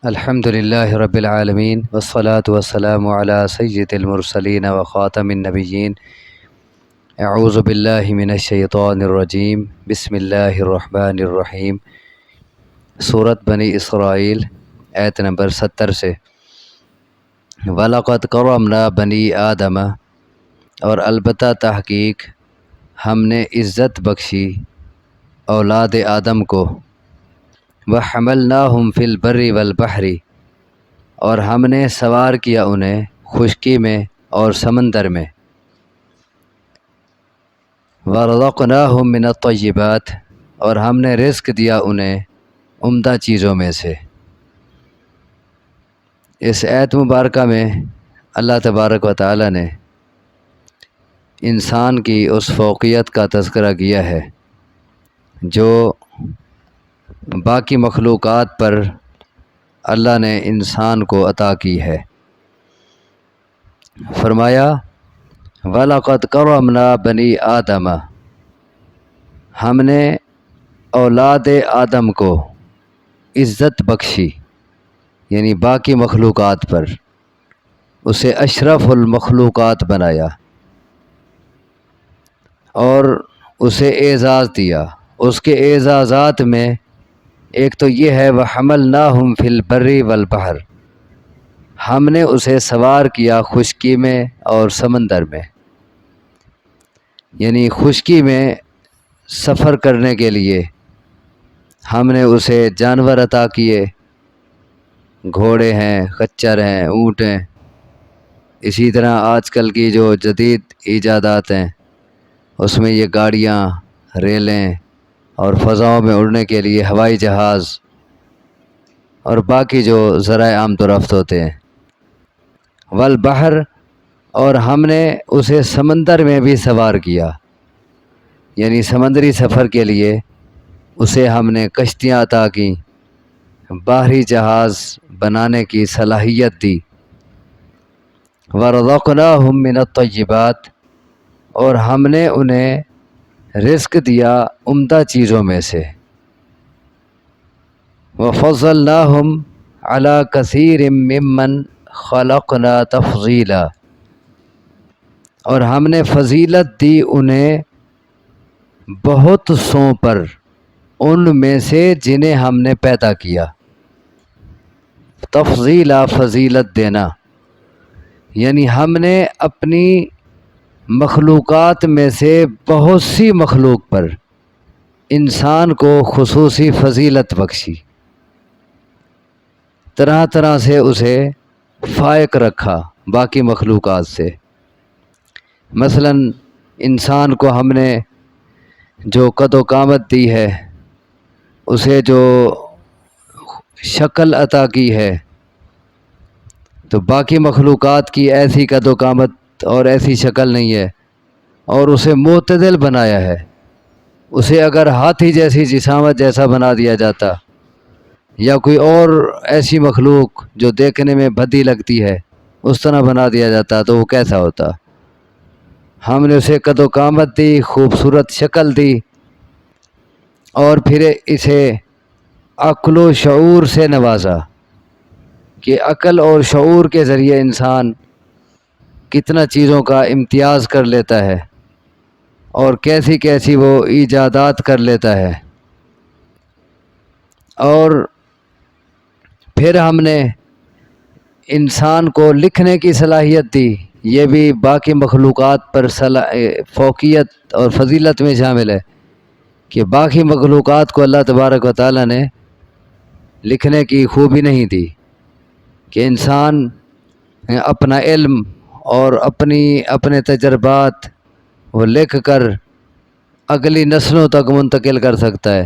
الحمد للہ رب العالمین والصلاة والسلام علی سید المرسلین وخاتم النبیین اعوذ باللہ من الشیطان الرجیم بسم اللہ الرحمن الرحیم۔ سورۃ بنی اسرائیل آیت نمبر 70 سے وَلَقَدْ كَرَّمْنَا بَنِي آدَمَ، اور البتہ تحقیق ہم نے عزت بخشی اولاد آدم کو، وَحَمَلْنَاهُمْ فِي الْبَرِّ وَالْبَحْرِ، اور ہم نے سوار کیا انہیں خشکی میں اور سمندر میں، وَرَزَقْنَاهُمْ مِنَ الطَّيِّبَاتِ، اور ہم نے رزق دیا انہیں عمدہ چیزوں میں سے۔ اس آیت مبارکہ میں اللہ تبارک و تعالی نے انسان کی اس فوقیت کا تذکرہ کیا ہے جو باقی مخلوقات پر اللہ نے انسان کو عطا کی ہے۔ فرمایا وَلَقَدْ كَرَّمْنَا بَنِي آدَمَ، ہم نے اولاد آدم کو عزت بخشی، یعنی باقی مخلوقات پر اسے اشرف المخلوقات بنایا اور اسے اعزاز دیا۔ اس کے اعزازات میں ایک تو یہ ہے وَحَمَلْنَاهُمْ فِي الْبَرِّ وَالْبَحْرِ، ہم نے اسے سوار کیا خشکی میں اور سمندر میں، یعنی خشکی میں سفر کرنے کے لیے ہم نے اسے جانور عطا کیے، گھوڑے ہیں، خچر ہیں، اونٹ ہیں۔ اسی طرح آج کل کی جو جدید ایجادات ہیں اس میں یہ گاڑیاں، ریلیں اور فضاؤں میں اڑنے کے لیے ہوائی جہاز اور باقی جو ذرائع آمد و رفت ہوتے ہیں۔ والبحر، اور ہم نے اسے سمندر میں بھی سوار کیا، یعنی سمندری سفر کے لیے اسے ہم نے کشتیاں عطا کی، باہری جہاز بنانے کی صلاحیت دی۔ وَرَزَقْنَاهُمْ مِنَ الطَّيِّبَاتِ، اور ہم نے انہیں رزق دیا عمدہ چیزوں میں سے۔ وَفَضَّلْنَاهُمْ عَلَى كَثِيرٍ مِّمَّنْ خَلَقْنَا تَفْضِيلًا، اور ہم نے فضیلت دی انہیں بہت سوں پر ان میں سے جنہیں ہم نے پیدا کیا۔ تفضیلا، فضیلت دینا، یعنی ہم نے اپنی مخلوقات میں سے بہت سی مخلوق پر انسان کو خصوصی فضیلت بخشی، طرح طرح سے اسے فائق رکھا باقی مخلوقات سے۔ مثلا انسان کو ہم نے جو قد و قامت دی ہے، اسے جو شکل عطا کی ہے، تو باقی مخلوقات کی ایسی قد و قامت اور ایسی شکل نہیں ہے، اور اسے معتدل بنایا ہے۔ اسے اگر ہاتھی جیسی جسامت جیسا بنا دیا جاتا یا کوئی اور ایسی مخلوق جو دیکھنے میں بھدی لگتی ہے اس طرح بنا دیا جاتا تو وہ کیسا ہوتا؟ ہم نے اسے قد و قامت دی، خوبصورت شکل دی، اور پھر اسے عقل و شعور سے نوازا کہ عقل اور شعور کے ذریعے انسان کتنا چیزوں کا امتیاز کر لیتا ہے اور کیسی کیسی وہ ایجادات کر لیتا ہے۔ اور پھر ہم نے انسان کو لکھنے کی صلاحیت دی، یہ بھی باقی مخلوقات پر فوقیت اور فضیلت میں شامل ہے کہ باقی مخلوقات کو اللہ تبارک و تعالی نے لکھنے کی خوبی نہیں دی کہ انسان اپنا علم اور اپنے تجربات وہ لکھ کر اگلی نسلوں تک منتقل کر سکتا ہے،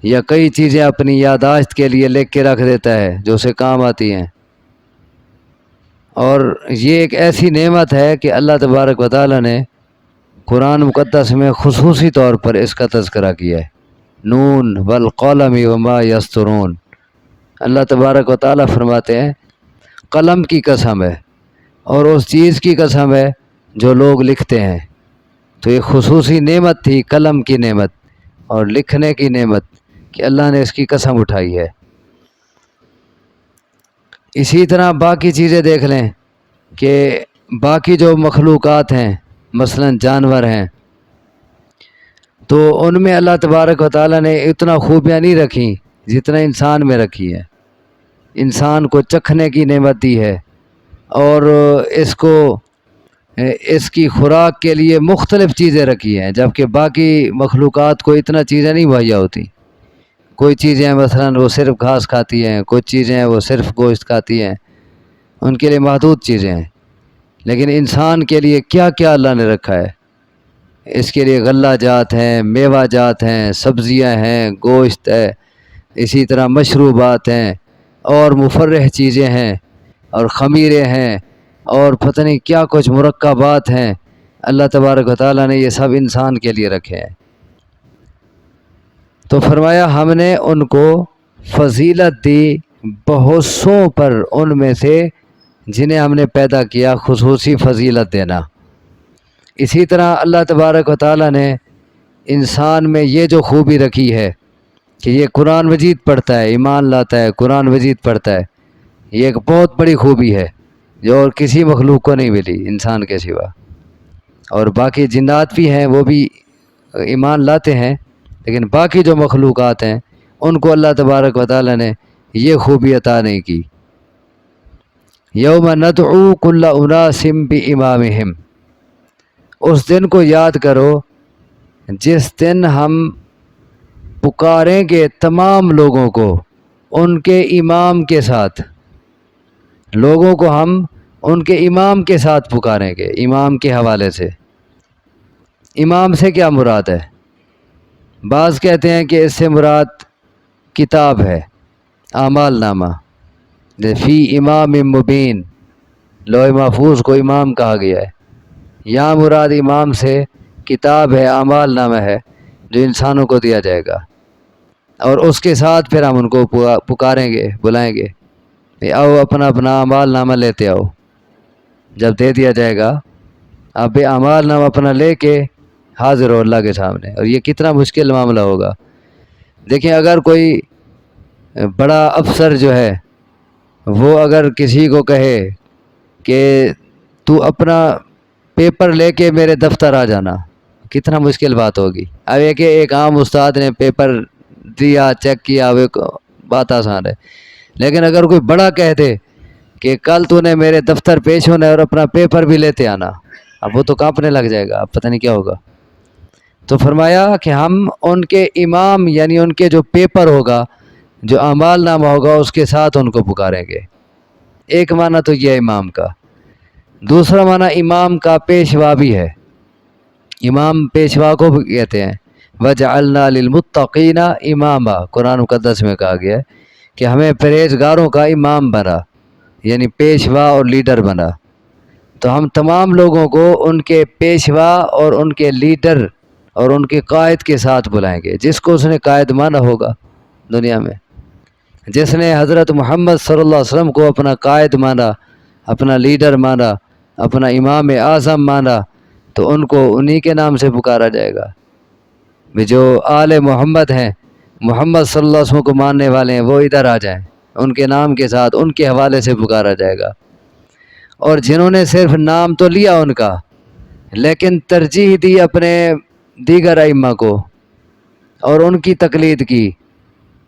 یا کئی چیزیں اپنی یادداشت کے لیے لکھ کے رکھ دیتا ہے جو اسے کام آتی ہیں۔ اور یہ ایک ایسی نعمت ہے کہ اللہ تبارک و تعالی نے قرآن مقدس میں خصوصی طور پر اس کا تذکرہ کیا ہے۔ نون والقلم وما یسطرون، اللہ تبارک و تعالی فرماتے ہیں قلم کی قسم ہے اور اس چیز کی قسم ہے جو لوگ لکھتے ہیں۔ تو یہ خصوصی نعمت تھی، قلم کی نعمت اور لکھنے کی نعمت، کہ اللہ نے اس کی قسم اٹھائی ہے۔ اسی طرح باقی چیزیں دیکھ لیں کہ باقی جو مخلوقات ہیں مثلا جانور ہیں تو ان میں اللہ تبارک و تعالیٰ نے اتنا خوبیاں نہیں رکھی جتنا انسان میں رکھی ہے۔ انسان کو چکھنے کی نعمت دی ہے اور اس کی خوراک کے لیے مختلف چیزیں رکھی ہیں، جبکہ باقی مخلوقات کو اتنا چیزیں نہیں مہیا ہوتی۔ کوئی چیزیں مثلا وہ صرف گھاس کھاتی ہیں، کچھ چیزیں وہ صرف گوشت کھاتی ہیں، ان کے لیے محدود چیزیں ہیں۔ لیکن انسان کے لیے کیا کیا اللہ نے رکھا ہے، اس کے لیے غلہ جات ہیں، میوہ جات ہیں، سبزیاں ہیں، گوشت ہے، اسی طرح مشروبات ہیں اور مفرح چیزیں ہیں اور خمیریں ہیں اور پتہ نہیں کیا کچھ مرکبات ہیں۔ اللہ تبارک و تعالیٰ نے یہ سب انسان کے لیے رکھے ہیں۔ تو فرمایا ہم نے ان کو فضیلت دی بہت سوں پر، ان میں سے جنہیں ہم نے پیدا کیا خصوصی فضیلت دینا۔ اسی طرح اللہ تبارک و تعالیٰ نے انسان میں یہ جو خوبی رکھی ہے کہ یہ قرآن مجید پڑھتا ہے، ایمان لاتا ہے، قرآن مجید پڑھتا ہے، یہ ایک بہت بڑی خوبی ہے جو اور کسی مخلوق کو نہیں ملی انسان کے سوا۔ اور باقی جنات بھی ہیں، وہ بھی ایمان لاتے ہیں، لیکن باقی جو مخلوقات ہیں ان کو اللہ تبارک و تعالیٰ نے یہ خوبی عطا نہیں کی۔ یوم ندعو کل اناس بامامہم، اس دن کو یاد کرو جس دن ہم پکاریں گے تمام لوگوں کو ان کے امام کے ساتھ، لوگوں کو ہم ان کے امام کے ساتھ پکاریں گے۔ امام کے حوالے سے، امام سے کیا مراد ہے؟ بعض کہتے ہیں کہ اس سے مراد کتاب ہے، اعمال نامہ، فی امام مبین، لوح محفوظ کو امام کہا گیا ہے۔ یہاں مراد امام سے کتاب ہے، اعمال نامہ ہے جو انسانوں کو دیا جائے گا، اور اس کے ساتھ پھر ہم ان کو پکاریں گے، بلائیں گے، آؤ اپنا اپنا اعمال نامہ لیتے آؤ۔ جب دے دیا جائے گا آپ بھی اعمال نامہ اپنا لے کے حاضر ہو اللہ کے سامنے، اور یہ کتنا مشکل معاملہ ہوگا۔ دیکھیں اگر کوئی بڑا افسر جو ہے وہ اگر کسی کو کہے کہ تو اپنا پیپر لے کے میرے دفتر آ جانا، کتنا مشکل بات ہوگی۔ اب ایک عام استاد نے پیپر دیا، چیک کیا، وہ بات آسان ہے، لیکن اگر کوئی بڑا کہہ دے کہ کل تو نے میرے دفتر پیش ہونا ہے اور اپنا پیپر بھی لیتے آنا، اب وہ تو کانپنے لگ جائے گا، اب پتہ نہیں کیا ہوگا۔ تو فرمایا کہ ہم ان کے امام یعنی ان کے جو پیپر ہوگا، جو اعمال نامہ ہوگا، اس کے ساتھ ان کو پکاریں گے۔ ایک معنی تو یہ امام کا، دوسرا معنی امام کا پیشوا بھی ہے۔ امام پیشوا کو بھی کہتے ہیں، وَجَعَلْنَا لِلْمُتَّقِينَ إِمَامًا، قرآن مقدس میں کہا گیا ہے کہ ہمیں پرہیزگاروں کا امام بنا، یعنی پیشوا اور لیڈر بنا۔ تو ہم تمام لوگوں کو ان کے پیشوا اور ان کے لیڈر اور ان کے قائد کے ساتھ بلائیں گے، جس کو اس نے قائد مانا ہوگا دنیا میں، جس نے حضرت محمد صلی اللہ علیہ وسلم کو اپنا قائد مانا، اپنا لیڈر مانا، اپنا امام اعظم مانا، تو ان کو انہی کے نام سے پکارا جائے گا۔ جو آل محمد ہیں، محمد صلی اللہ علیہ وسلم کو ماننے والے ہیں، وہ ادھر آ جائیں، ان کے نام کے ساتھ ان کے حوالے سے پکارا جائے گا۔ اور جنہوں نے صرف نام تو لیا ان کا، لیکن ترجیح دی اپنے دیگر ائمہ کو اور ان کی تقلید کی،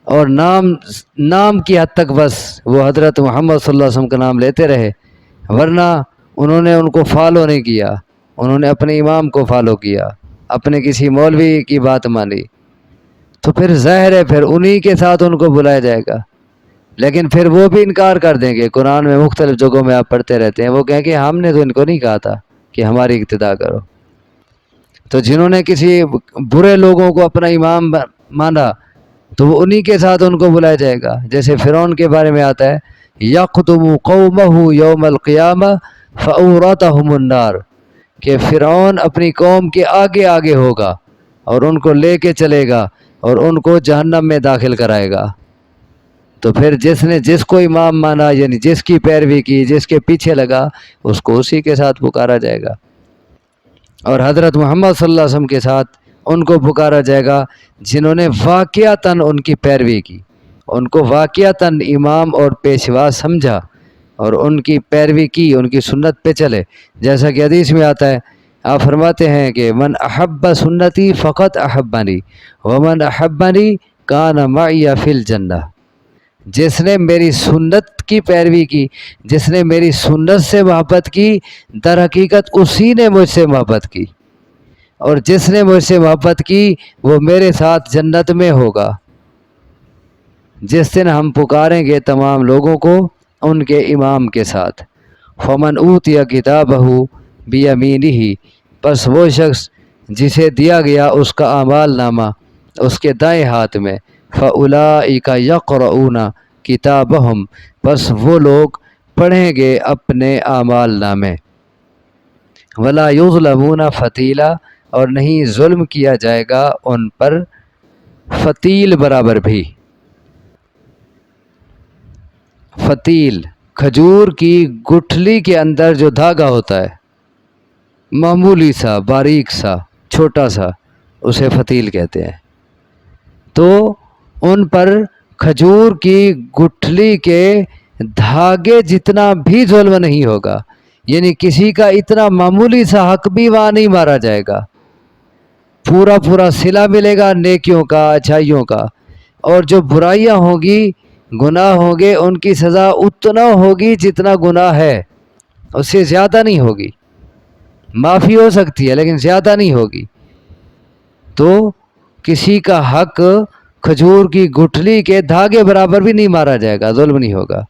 اور نام کی حد تک بس وہ حضرت محمد صلی اللہ علیہ وسلم کا نام لیتے رہے، ورنہ انہوں نے ان کو فالو نہیں کیا، انہوں نے اپنے امام کو فالو کیا، اپنے کسی مولوی کی بات مانی، تو پھر ظاہر ہے پھر انہی کے ساتھ ان کو بلایا جائے گا۔ لیکن پھر وہ بھی انکار کر دیں گے، قرآن میں مختلف جگہوں میں آپ پڑھتے رہتے ہیں، وہ کہیں کہ ہم نے تو ان کو نہیں کہا تھا کہ ہماری اقتداء کرو۔ تو جنہوں نے کسی برے لوگوں کو اپنا امام مانا تو وہ انہی کے ساتھ ان کو بلایا جائے گا۔ جیسے فرعون کے بارے میں آتا ہے، یقدم قومہ یوم القیامہ فاورثہم النار، کہ فرعون اپنی قوم کے آگے آگے ہوگا اور ان کو لے کے چلے گا اور ان کو جہنم میں داخل کرائے گا۔ تو پھر جس نے جس کو امام مانا، یعنی جس کی پیروی کی، جس کے پیچھے لگا، اس کو اسی کے ساتھ پکارا جائے گا، اور حضرت محمد صلی اللہ علیہ وسلم کے ساتھ ان کو پکارا جائے گا جنہوں نے واقعتاً ان کی پیروی کی، ان کو واقعتاً امام اور پیشوا سمجھا اور ان کی پیروی کی، ان کی سنت پہ چلے، جیسا کہ حدیث میں آتا ہے، آپ فرماتے ہیں کہ من احب سنتی فقط احبنی ومن احبنی کان معی فی الجنہ، جس نے میری سنت کی پیروی کی، جس نے میری سنت سے محبت کی، در حقیقت اسی نے مجھ سے محبت کی، اور جس نے مجھ سے محبت کی وہ میرے ساتھ جنت میں ہوگا۔ جس دن ہم پکاریں گے تمام لوگوں کو ان کے امام کے ساتھ، فمن اوتی کتابہ بیمینہ، پس وہ شخص جسے دیا گیا اس کا اعمال نامہ اس کے دائیں ہاتھ میں، فاولئک یقرؤون کتابہم، پس وہ لوگ پڑھیں گے اپنے اعمال نامے، ولا یظلمون فتیلا، اور نہیں ظلم کیا جائے گا ان پر فتیل برابر بھی۔ فتیل کھجور کی گٹھلی کے اندر جو دھاگا ہوتا ہے، معمولی سا، باریک سا، چھوٹا سا، اسے فتیل کہتے ہیں۔ تو ان پر کھجور کی گٹھلی کے دھاگے جتنا بھی ظلم نہیں ہوگا، یعنی کسی کا اتنا معمولی سا حق بھی وہاں نہیں مارا جائے گا، پورا پورا صلہ ملے گا نیکیوں کا، اچھائیوں کا، اور جو برائیاں ہوں گی، گناہ ہوں گے، ان کی سزا اتنا ہوگی جتنا گناہ ہے، اس سے زیادہ نہیں ہوگی، معافی ہو سکتی ہے لیکن زیادہ نہیں ہوگی۔ تو کسی کا حق کھجور کی گٹھلی کے دھاگے برابر بھی نہیں مارا جائے گا، ظلم نہیں ہوگا۔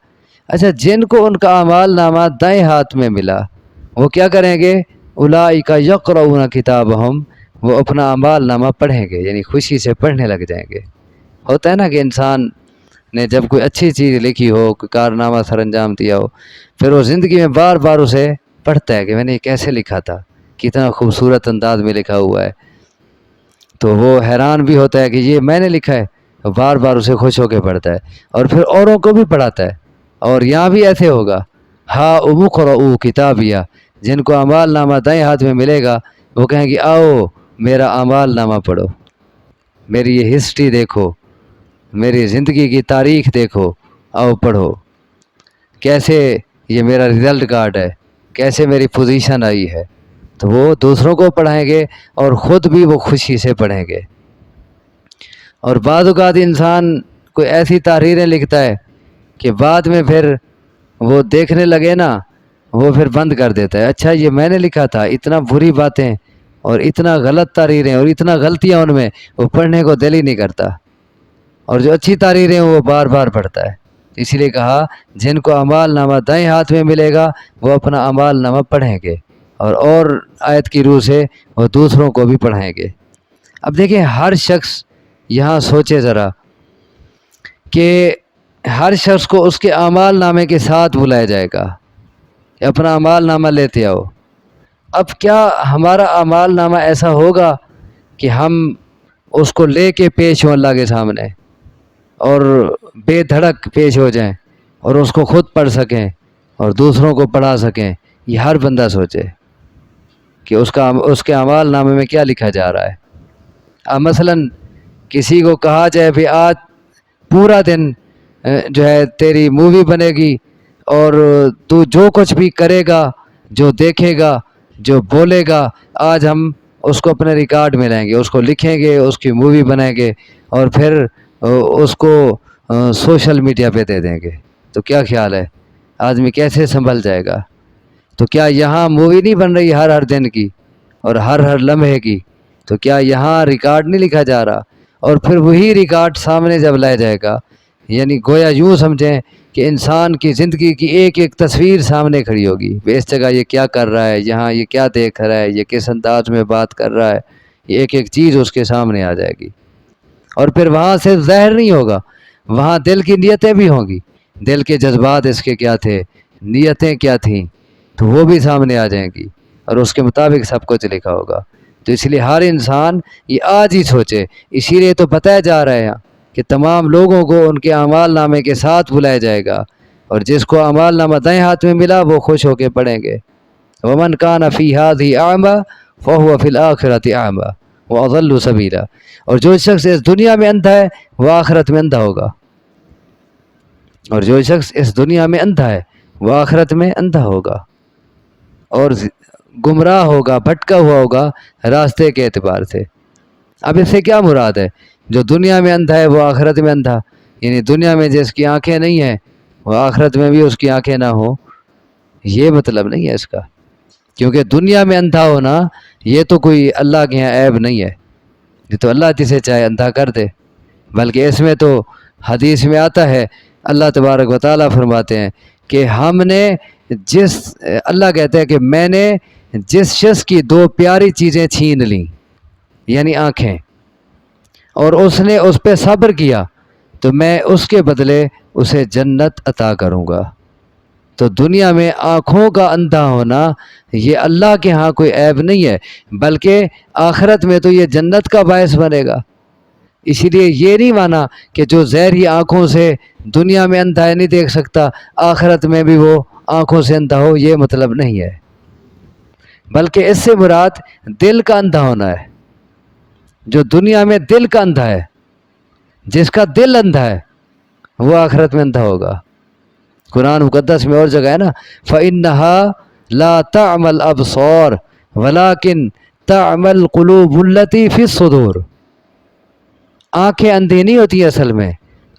اچھا، جن کو ان کا اعمال نامہ دائیں ہاتھ میں ملا وہ کیا کریں گے؟ اولئک یقرؤون کتابہم، وہ اپنا اعمال نامہ پڑھیں گے، یعنی خوشی سے پڑھنے لگ جائیں گے۔ ہوتا ہے نا کہ انسان نے جب کوئی اچھی چیز لکھی ہو، کوئی کارنامہ سر انجام دیا ہو، پھر وہ زندگی میں بار بار اسے پڑھتا ہے کہ میں نے یہ کیسے لکھا تھا، کتنا خوبصورت انداز میں لکھا ہوا ہے، تو وہ حیران بھی ہوتا ہے کہ یہ میں نے لکھا ہے، بار بار اسے خوش ہو کے پڑھتا ہے، اور پھر اوروں کو بھی پڑھاتا ہے۔ اور یہاں بھی ایسے ہوگا، ہا اقرؤوا کتابیہ، جن کو اعمال نامہ دائیں ہاتھ میں ملے گا وہ کہیں گے آؤ میرا اعمال نامہ پڑھو، میری یہ ہسٹری دیکھو، میری زندگی کی تاریخ دیکھو، آؤ پڑھو، کیسے یہ میرا رزلٹ کارڈ ہے، کیسے میری پوزیشن آئی ہے۔ تو وہ دوسروں کو پڑھائیں گے اور خود بھی وہ خوشی سے پڑھیں گے۔ اور بعض اوقات انسان کوئی ایسی تحریریں لکھتا ہے کہ بعد میں پھر وہ دیکھنے لگے نا، وہ پھر بند کر دیتا ہے، اچھا یہ میں نے لکھا تھا، اتنا بری باتیں اور اتنا غلط تحریریں اور اتنا غلطیاں ان میں، وہ پڑھنے کو دل ہی نہیں کرتا، اور جو اچھی تحریریں وہ بار بار پڑھتا ہے۔ اسی لیے کہا جن کو اعمال نامہ دائیں ہاتھ میں ملے گا وہ اپنا اعمال نامہ پڑھیں گے، اور آیت کی روح سے وہ دوسروں کو بھی پڑھائیں گے۔ اب دیکھیں، ہر شخص یہاں سوچے ذرا کہ ہر شخص کو اس کے اعمال نامے کے ساتھ بلایا جائے گا کہ اپنا اعمال نامہ لیتے آؤ۔ اب کیا ہمارا اعمال نامہ ایسا ہوگا کہ ہم اس کو لے کے پیش ہوں اللہ کے سامنے اور بے دھڑک پیش ہو جائیں اور اس کو خود پڑھ سکیں اور دوسروں کو پڑھا سکیں؟ یہ ہر بندہ سوچے کہ اس کے اعمال نامے میں کیا لکھا جا رہا ہے۔ اب مثلاً کسی کو کہا جائے بھی آج پورا دن جو ہے تیری مووی بنے گی، اور تو جو کچھ بھی کرے گا، جو دیکھے گا، جو بولے گا، آج ہم اس کو اپنے ریکارڈ میں لائیں گے، اس کو لکھیں گے، اس کی مووی بنائیں گے اور پھر اس کو سوشل میڈیا پہ دے دیں گے۔ تو کیا خیال ہے آدمی کیسے سنبھل جائے گا؟ تو کیا یہاں مووی نہیں بن رہی ہر دن کی اور ہر لمحے کی؟ تو کیا یہاں ریکارڈ نہیں لکھا جا رہا؟ اور پھر وہی ریکارڈ سامنے جب لایا جائے گا، یعنی گویا یوں سمجھیں کہ انسان کی زندگی کی ایک ایک تصویر سامنے کھڑی ہوگی، اس جگہ یہ کیا کر رہا ہے، یہاں یہ کیا دیکھ رہا ہے، یہ کس انداز میں بات کر رہا ہے، یہ ایک ایک چیز اس کے سامنے آ جائے گی۔ اور پھر وہاں سے ظاہر نہیں ہوگا، وہاں دل کی نیتیں بھی ہوں گی، دل کے جذبات اس کے کیا تھے، نیتیں کیا تھیں، تو وہ بھی سامنے آ جائیں گی اور اس کے مطابق سب کچھ لکھا ہوگا۔ تو اس لیے ہر انسان یہ آج ہی سوچے، اسی لیے تو بتایا جا رہا ہے کہ تمام لوگوں کو ان کے اعمال نامے کے ساتھ بلایا جائے گا، اور جس کو اعمال نامہ دائیں ہاتھ میں ملا وہ خوش ہو کے پڑھیں گے۔ ومن کان فی ہذہ اعمی فہو فی الآخرۃ اعمی واضل سبیلا، اور جو شخص اس دنیا میں اندھا ہے وہ آخرت میں اندھا ہوگا، اور جو شخص اس دنیا میں اندھا ہے وہ آخرت میں اندھا ہوگا اور گمراہ ہوگا، بھٹکا ہوا ہوگا راستے کے اعتبار سے۔ اب اس سے کیا مراد ہے؟ جو دنیا میں اندھا ہے وہ آخرت میں اندھا، یعنی دنیا میں جس کی آنکھیں نہیں ہیں وہ آخرت میں بھی اس کی آنکھیں نہ ہوں، یہ مطلب نہیں ہے اس کا۔ کیونکہ دنیا میں اندھا ہونا یہ تو کوئی اللہ کے یہاں عیب نہیں ہے، یہ تو اللہ جسے چاہے اندھا کر دے، بلکہ اس میں تو حدیث میں آتا ہے، اللہ تبارک و تعالیٰ فرماتے ہیں کہ ہم نے اللہ کہتے ہیں کہ میں نے جس شخص کی دو پیاری چیزیں چھین لیں، یعنی آنکھیں، اور اس نے اس پہ صبر کیا تو میں اس کے بدلے اسے جنت عطا کروں گا۔ تو دنیا میں آنکھوں کا اندھا ہونا یہ اللہ کے ہاں کوئی عیب نہیں ہے، بلکہ آخرت میں تو یہ جنت کا باعث بنے گا۔ اسی لیے یہ نہیں مانا کہ جو ظاہری آنکھوں سے دنیا میں اندھا ہے نہیں دیکھ سکتا، آخرت میں بھی وہ آنکھوں سے اندھا ہو، یہ مطلب نہیں ہے، بلکہ اس سے مراد دل کا اندھا ہونا ہے۔ جو دنیا میں دل کا اندھا ہے، جس کا دل اندھا ہے وہ آخرت میں اندھا ہوگا۔ قرآن مقدس میں اور جگہ ہے نا، فَإِنَّهَا لَا تَعْمَى الْأَبْصَارُ وَلَكِنْ تَعْمَى الْقُلُوبُ الَّتِي فِي الصُّدُورِ۔ آنکھیں اندھی نہیں ہوتی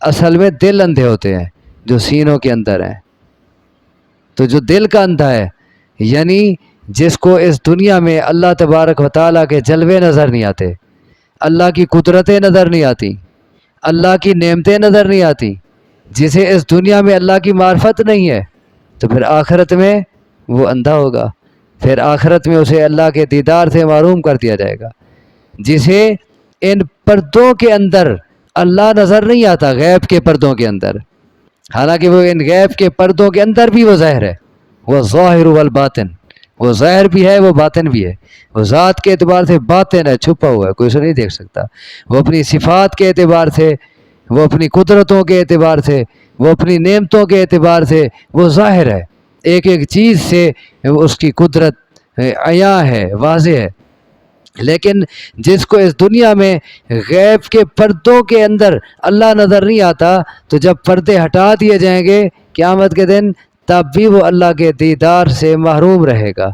اصل میں دل اندھے ہوتے ہیں جو سینوں کے اندر ہیں۔ تو جو دل کا اندھا ہے، یعنی جس کو اس دنیا میں اللہ تبارک و تعالیٰ کے جلوے نظر نہیں آتے، اللہ کی قدرتیں نظر نہیں آتی، اللہ کی نعمتیں نظر نہیں آتی، جسے اس دنیا میں اللہ کی معرفت نہیں ہے، تو پھر آخرت میں وہ اندھا ہوگا، پھر آخرت میں اسے اللہ کے دیدار سے محروم کر دیا جائے گا۔ جسے ان پردوں کے اندر اللہ نظر نہیں آتا، غیب کے پردوں کے اندر، حالانکہ وہ ان غیب کے پردوں کے اندر بھی وہ ظاہر ہے، وہ ظاہر والباطن، وہ ظاہر بھی ہے وہ باطن بھی ہے، وہ ذات کے اعتبار سے باطن ہے، چھپا ہوا ہے، کوئی اسے نہیں دیکھ سکتا، وہ اپنی صفات کے اعتبار سے، وہ اپنی قدرتوں کے اعتبار سے، وہ اپنی نعمتوں کے اعتبار سے وہ ظاہر ہے، ایک ایک چیز سے اس کی قدرت عیاں ہے، واضح ہے۔ لیکن جس کو اس دنیا میں غیب کے پردوں کے اندر اللہ نظر نہیں آتا، تو جب پردے ہٹا دیے جائیں گے قیامت کے دن، تب بھی وہ اللہ کے دیدار سے محروم رہے گا۔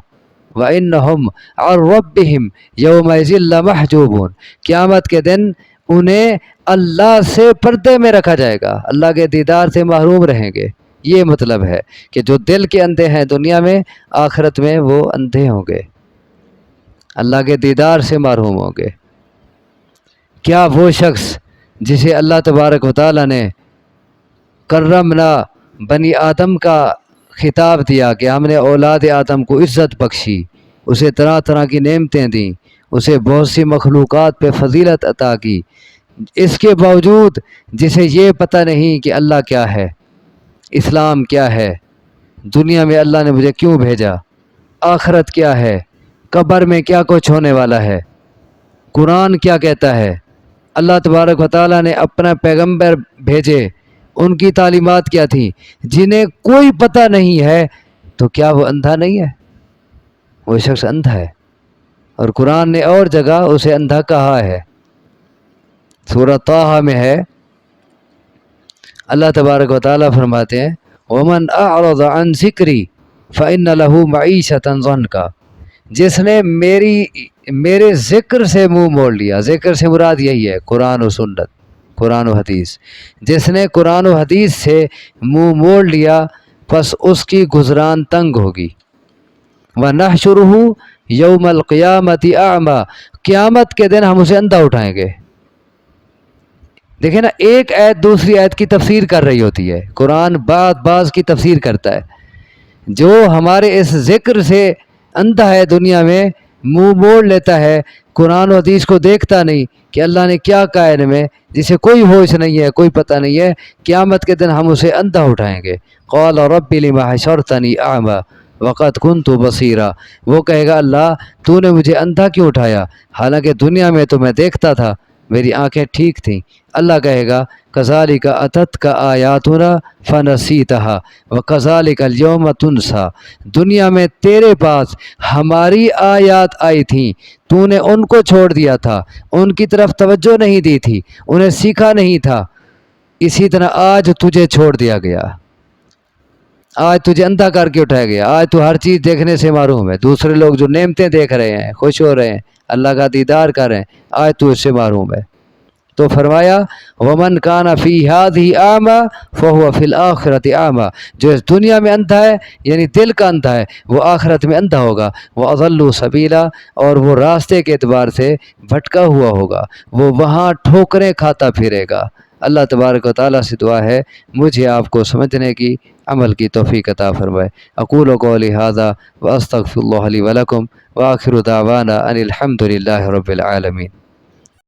وَإِنَّهُمْ عَنْ رَبِّهِمْ يَوْمَئِذٍ لَمَحْجُوبُونَ، قیامت کے دن انہیں اللہ سے پردے میں رکھا جائے گا، اللہ کے دیدار سے محروم رہیں گے۔ یہ مطلب ہے کہ جو دل کے اندھے ہیں دنیا میں، آخرت میں وہ اندھے ہوں گے، اللہ کے دیدار سے محروم ہوں گے۔ کیا وہ شخص جسے اللہ تبارک و تعالیٰ نے کرمنا بنی آدم کا خطاب دیا کہ ہم نے اولاد آدم کو عزت بخشی، اسے طرح طرح کی نعمتیں دیں، اسے بہت سی مخلوقات پہ فضیلت عطا کی، اس کے باوجود جسے یہ پتہ نہیں کہ اللہ کیا ہے، اسلام کیا ہے، دنیا میں اللہ نے مجھے کیوں بھیجا، آخرت کیا ہے، قبر میں کیا کچھ ہونے والا ہے، قرآن کیا کہتا ہے، اللہ تبارک و تعالیٰ نے اپنا پیغمبر بھیجے، ان کی تعلیمات کیا تھیں، جنہیں کوئی پتہ نہیں ہے، تو کیا وہ اندھا نہیں ہے؟ وہ شخص اندھا ہے، اور قرآن نے اور جگہ اسے اندھا کہا ہے۔ سورہ طٰہٰ میں ہے، اللہ تبارک و تعالیٰ فرماتے ہیں وَمَنْ أَعْرَضَ عَنْ ذِكْرِي فَإِنَّ لَهُ مَعِيشَةً ضَنْكَ، جس نے میرے ذکر سے منہ موڑ لیا، ذکر سے مراد یہی ہے قرآن و سنت، قرآن و حدیث، جس نے قرآن و حدیث سے منہ موڑ لیا پس اس کی گزران تنگ ہوگی۔ وَنَحْشُرُهُ يَوْمَ الْقِيَامَةِ أَعْمَى، قیامت کے دن ہم اسے اندھا اٹھائیں گے۔ دیکھیں نا، ایک آیت دوسری آیت کی تفسیر کر رہی ہوتی ہے، قرآن بعض کی تفسیر کرتا ہے۔ جو ہمارے اس ذکر سے اندھا ہے، دنیا میں منہ موڑ لیتا ہے، قرآن و حدیث کو دیکھتا نہیں کہ اللہ نے کیا کہا ہے میں، جسے کوئی ہوش نہیں ہے، کوئی پتہ نہیں ہے، قیامت کے دن ہم اسے اندھا اٹھائیں گے۔ قال رب لم حشرتنی اعمی وقد كنت بصیرا، وہ کہے گا اللہ تو نے مجھے اندھا کیوں اٹھایا، حالانکہ دنیا میں تو میں دیکھتا تھا، میری آنکھیں ٹھیک تھیں۔ اللہ کہے گا کذالک اتتک آیاتنا فنسیتها وکذالک اليوم تنسیٰ، دنیا میں تیرے پاس ہماری آیات آئی تھیں، تو نے ان کو چھوڑ دیا تھا، ان کی طرف توجہ نہیں دی تھی، انہیں سیکھا نہیں تھا، اسی طرح آج تجھے چھوڑ دیا گیا۔ آج تجھے اندھا کر کے اٹھایا گیا، آج تو ہر چیز دیکھنے سے محروم ہے۔ دوسرے لوگ جو نعمتیں دیکھ رہے ہیں، خوش ہو رہے ہیں، اللہ کا دیدار کر رہے ہیں، آج تو اس سے محروم ہے۔ تو فرمایا ومن کان فی ہذہ اعمی فہو فی الآخرۃ اعمی، جو اس دنیا میں اندھا ہے یعنی دل کا اندھا ہے، وہ آخرت میں اندھا ہوگا۔ واضل سبیلا، اور وہ راستے کے اعتبار سے بھٹکا ہوا ہوگا، وہ وہاں ٹھوکریں کھاتا پھرے گا۔ اللہ تبارک و تعالیٰ سے دعا ہے مجھے آپ کو سمجھنے کی، عمل کی توفیق عطا فرمائے۔ اقول قولی ھذا واستغفر اللہ لی ولکم، وآخر دعوانا ان الحمد للہ رب العالمین۔